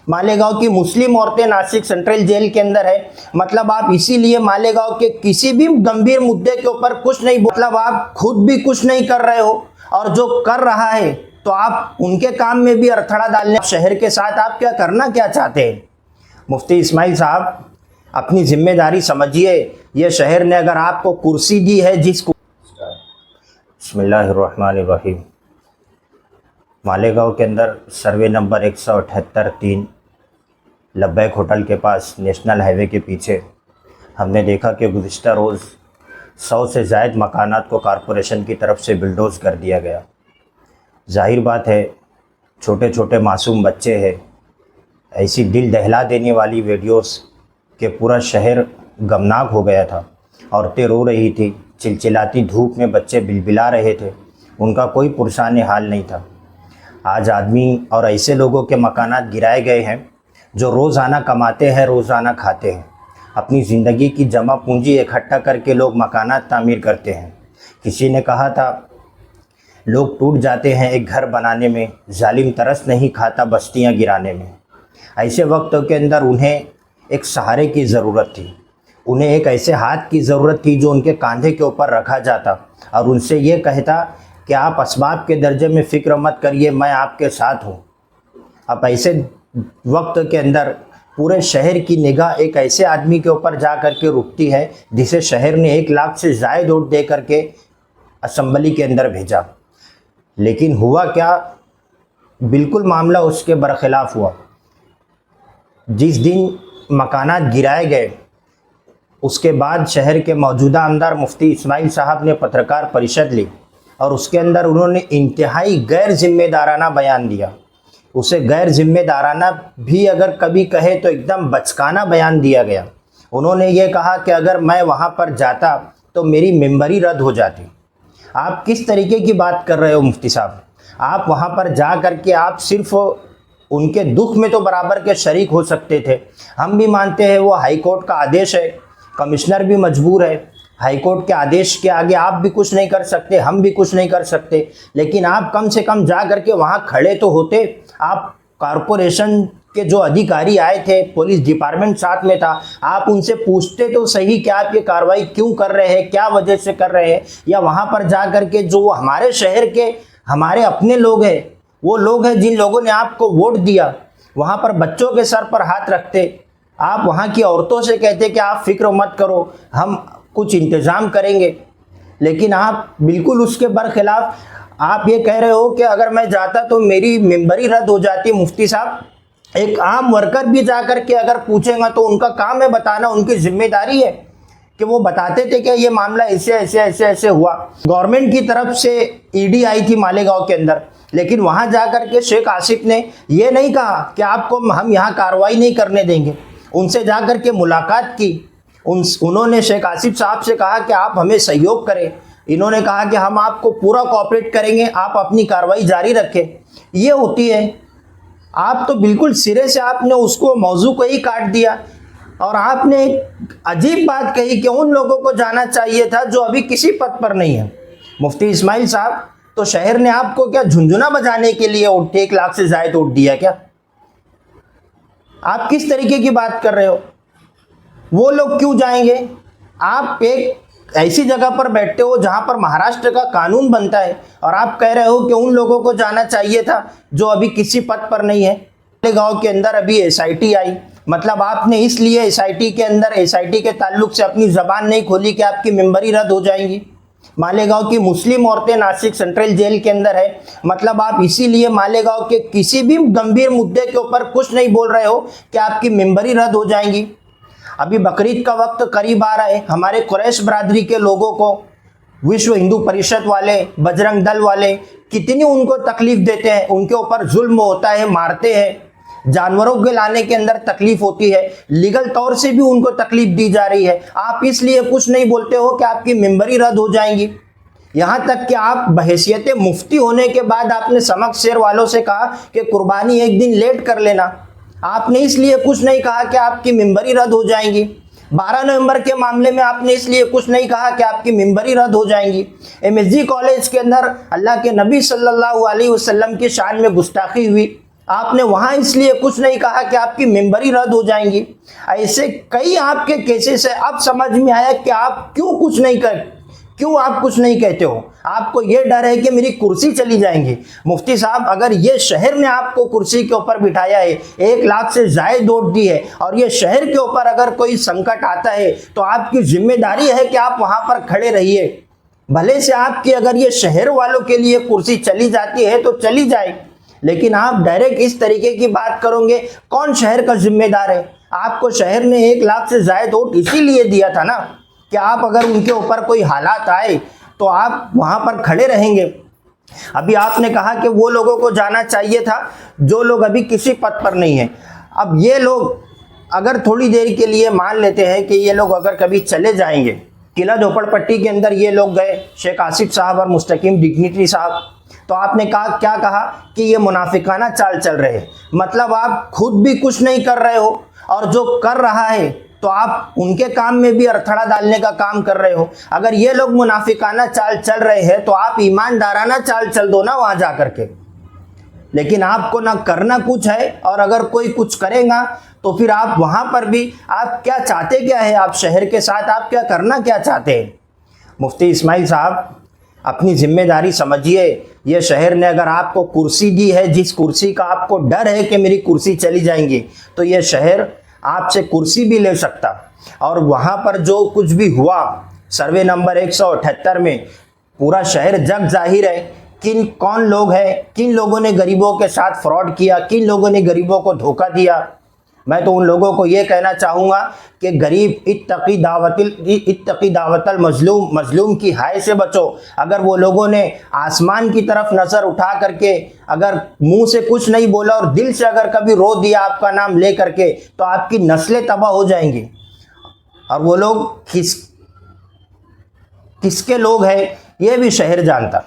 मालेगांव की मुस्लिम औरतें Nashik central jail के अंदर है। मतलब आप इसीलिए मालेगांव के किसी भी गंभीर मुद्दे के ऊपर कुछ नहीं, मतलब आप खुद भी कुछ नहीं कर रहे हो और जो कर रहा है तो आप उनके काम में भी अड़थड़ा डालने, शहर के साथ आप क्या करना क्या चाहते हैं। मुफ्ती इस्माइल साहब, अपनी जिम्मेदारी समझिए। ये शहर ने अगर आपको कुर्सी दी है, बिस्मिल्लाहिर्रहमानिर्रहीम, मालेगांव के अंदर सर्वे नंबर 178-3 लब्बैक होटल के पास नेशनल हाईवे के पीछे हमने देखा कि गुज़िश्ता रोज़ 100 से ज़ायद मकानात को कारपोरेशन की तरफ से बिल्डोज़ कर दिया गया। जाहिर बात है, छोटे छोटे मासूम बच्चे हैं। ऐसी दिल दहला देने वाली वीडियोस के पूरा शहर गमनाक हो गया था। औरतें रो रही थी, चिलचिलाती धूप में बच्चे बिलबिला रहे थे, उनका कोई पुरसाने हाल नहीं था। आज आदमी और ऐसे लोगों के मकानात गिराए गए हैं जो रोज़ाना कमाते हैं, रोज़ाना खाते हैं। अपनी ज़िंदगी की जमा पूंजी इकट्ठा करके लोग मकानात तामीर करते हैं। किसी ने कहा था, लोग टूट जाते हैं एक घर बनाने में, जालिम तरस नहीं खाता बस्तियां गिराने में। ऐसे वक्तों के अंदर उन्हें एक सहारे की ज़रूरत थी, उन्हें एक ऐसे हाथ की ज़रूरत थी जो उनके कंधे के ऊपर रखा जाता और उनसे ये कहता कि आप असबाब के दर्जे में फ़िक्र मत करिए, मैं आपके साथ हूँ। अब ऐसे वक्त के अंदर पूरे शहर की निगाह एक ऐसे आदमी के ऊपर जा कर के रुकती है जिसे शहर ने 1 लाख से ज़ायद वोट दे करके असम्बली के अंदर भेजा। लेकिन हुआ क्या, बिल्कुल मामला उसके बरखिलाफ़ हुआ। जिस दिन मकानात गिराए गए उसके बाद शहर के मौजूदा आमदार मुफ्ती इस्माइल साहब ने पत्रकार परिषद ली और उसके अंदर उन्होंने इंतहाई गैर जिम्मेदाराना बयान दिया। उसे गैर जिम्मेदाराना भी अगर कभी कहे तो एकदम बचकाना बयान दिया गया। उन्होंने ये कहा कि अगर मैं वहाँ पर जाता तो मेरी मेंबरी रद्द हो जाती। आप किस तरीके की बात कर रहे हो मुफ्ती साहब? आप वहाँ पर जा कर के आप सिर्फ उनके दुख में तो बराबर के शरीक हो सकते थे। हम भी मानते हैं वो हाई कोर्ट का आदेश है, कमिश्नर भी मजबूर है, हाई कोर्ट के आदेश के आगे आप भी कुछ नहीं कर सकते, हम भी कुछ नहीं कर सकते। लेकिन आप कम से कम जा करके वहाँ खड़े तो होते। आप कॉरपोरेशन के जो अधिकारी आए थे, पुलिस डिपार्टमेंट साथ में था, आप उनसे पूछते तो सही कि आप ये कार्रवाई क्यों कर रहे हैं, क्या वजह से कर रहे हैं। या वहाँ पर जा करके जो हमारे शहर के हमारे अपने लोग हैं, वो लोग हैं जिन लोगों ने आपको वोट दिया, वहाँ पर बच्चों के सर पर हाथ रखते। आप वहाँ की औरतों से कहते कि आप फिक्र मत करो, हम कुछ इंतज़ाम करेंगे। लेकिन आप बिल्कुल उसके बरखिलाफ़ आप ये कह रहे हो कि अगर मैं जाता तो मेरी मेंबरी रद्द हो जाती। मुफ्ती साहब, एक आम वर्कर भी जा कर के अगर पूछेगा तो उनका काम है बताना, उनकी जिम्मेदारी है कि वो बताते थे कि ये मामला ऐसे ऐसे ऐसे ऐसे हुआ। गवर्नमेंट की तरफ से ईडी आई थी मालेगांव के अंदर, लेकिन वहाँ जा कर के शेख आसिफ ने ये नहीं कहा कि आपको हम यहाँ कार्रवाई नहीं करने देंगे। उनसे जा कर के मुलाकात की, उन्होंने शेख आसिफ साहब से कहा कि आप हमें सहयोग करें। इन्होंने कहा कि हम आपको पूरा कोऑपरेट करेंगे, आप अपनी कार्रवाई जारी रखें। ये होती है। आप तो बिल्कुल सिरे से आपने उसको मौजू को ही काट दिया और आपने एक अजीब बात कही कि उन लोगों को जाना चाहिए था जो अभी किसी पद पर नहीं है। मुफ्ती इस्माइल साहब, तो शहर ने आपको क्या झुंझुना बजाने के लिए 1 लाख से ज़ायद वोट दिया क्या? आप किस तरीके की बात कर रहे हो? वो लोग क्यों जाएंगे? आप एक ऐसी जगह पर बैठते हो जहां पर महाराष्ट्र का कानून बनता है और आप कह रहे हो कि उन लोगों को जाना चाहिए था जो अभी किसी पद पर नहीं है। गांव के अंदर अभी एसआईटी आई, मतलब आपने इसलिए एसआईटी के अंदर एसआईटी के ताल्लुक से अपनी ज़बान नहीं खोली कि आपकी मेंबरी रद्द हो जाएंगी। मालेगांव की मुस्लिम औरतें नासिक सेंट्रल जेल के अंदर है, मतलब आप इसीलिए मालेगांव के किसी भी गंभीर मुद्दे के ऊपर कुछ नहीं बोल रहे हो कि आपकी मेंबरी रद्द हो जाएंगी। अभी बकरीद का वक्त करीब आ रहा है, हमारे कुरैश बरादरी के लोगों को विश्व हिंदू परिषद वाले, बजरंग दल वाले कितनी उनको तकलीफ देते हैं, उनके ऊपर जुल्म होता है, मारते हैं, जानवरों के लाने के अंदर तकलीफ होती है, लीगल तौर से भी उनको तकलीफ दी जा रही है। आप इसलिए कुछ नहीं बोलते हो कि आपकी मेंबरी रद्द हो जाएंगी। यहाँ तक कि आप बहैसियत मुफ्ती होने के बाद आपने समक शेर वालों से कहा कि कुर्बानी एक दिन लेट कर लेना। आपने इसलिए कुछ नहीं कहा कि आपकी मेंबरी रद्द हो जाएंगी। 12 नवंबर के मामले में आपने इसलिए कुछ नहीं कहा कि आपकी मेंबरी रद्द हो जाएंगी। एमएसजी कॉलेज के अंदर अल्लाह के नबी सल्लल्लाहु अलैहि वसल्लम की शान में गुस्ताखी हुई, आपने वहां इसलिए कुछ नहीं कहा कि आपकी मेंबरी रद्द हो जाएंगी। ऐसे कई आपके केसेस है। अब समझ में आया कि आप क्यों आप कुछ नहीं कहते हो। आपको यह डर है कि मेरी कुर्सी चली जाएंगी। मुफ्ती साहब, अगर ये शहर ने आपको कुर्सी के ऊपर बिठाया है, 1 लाख से जायद वोट दी है, और ये शहर के ऊपर अगर कोई संकट आता है तो आपकी जिम्मेदारी है कि आप वहां पर खड़े रहिए। भले से आपकी अगर ये शहर वालों के लिए कुर्सी चली जाती है तो चली जाए, लेकिन आप डायरेक्ट इस तरीके की बात करोगे। कौन शहर का जिम्मेदार है? आपको शहर ने 1 लाख से जायद वोट इसीलिए दिया था ना कि आप अगर उनके ऊपर कोई हालात आए तो आप वहां पर खड़े रहेंगे। अभी आपने कहा कि वो लोगों को जाना चाहिए था जो लोग अभी किसी पद पर नहीं है। अब ये लोग अगर थोड़ी देर के लिए मान लेते हैं कि ये लोग अगर कभी चले जाएंगे, किला झोपड़पट्टी के अंदर ये लोग गए, शेख आसिफ साहब और मुस्तकीम डिग्निटरी साहब, तो आपने क्या कहा कि ये मुनाफिकाना चाल चल रहे हैं। मतलब आप खुद भी कुछ नहीं कर रहे हो और जो कर रहा है तो आप उनके काम में भी अड़थड़ा डालने का काम कर रहे हो। अगर ये लोग मुनाफिकाना चाल चल रहे हैं तो आप ईमानदाराना चाल चल दो ना वहां जाकर के। लेकिन आपको ना करना कुछ है, और अगर कोई कुछ करेगा तो फिर आप वहां पर भी आप क्या चाहते क्या है? आप शहर के साथ आप क्या चाहते हैं? मुफ्ती इस्माइल साहब, अपनी जिम्मेदारी समझिए। ये शहर ने अगर आपको कुर्सी दी है, जिस कुर्सी का आपको डर है कि मेरी कुर्सी चली जाएंगी, तो ये शहर आपसे कुर्सी भी ले सकता। और वहाँ पर जो कुछ भी हुआ सर्वे नंबर 178 में, पूरा शहर जग जाहिर है कौन लोग हैं, किन लोगों ने गरीबों के साथ फ्रॉड किया, किन लोगों ने गरीबों को धोखा दिया। मैं तो उन लोगों को ये कहना चाहूँगा कि गरीब इत्तकी दावतल मजलूम की हाय से बचो। अगर वो लोगों ने आसमान की तरफ नज़र उठा करके अगर मुंह से कुछ नहीं बोला और दिल से अगर कभी रो दिया आपका नाम ले करके, तो आपकी नस्लें तबाह हो जाएंगी। और वो लोग किसके लोग हैं ये भी शहर जानता।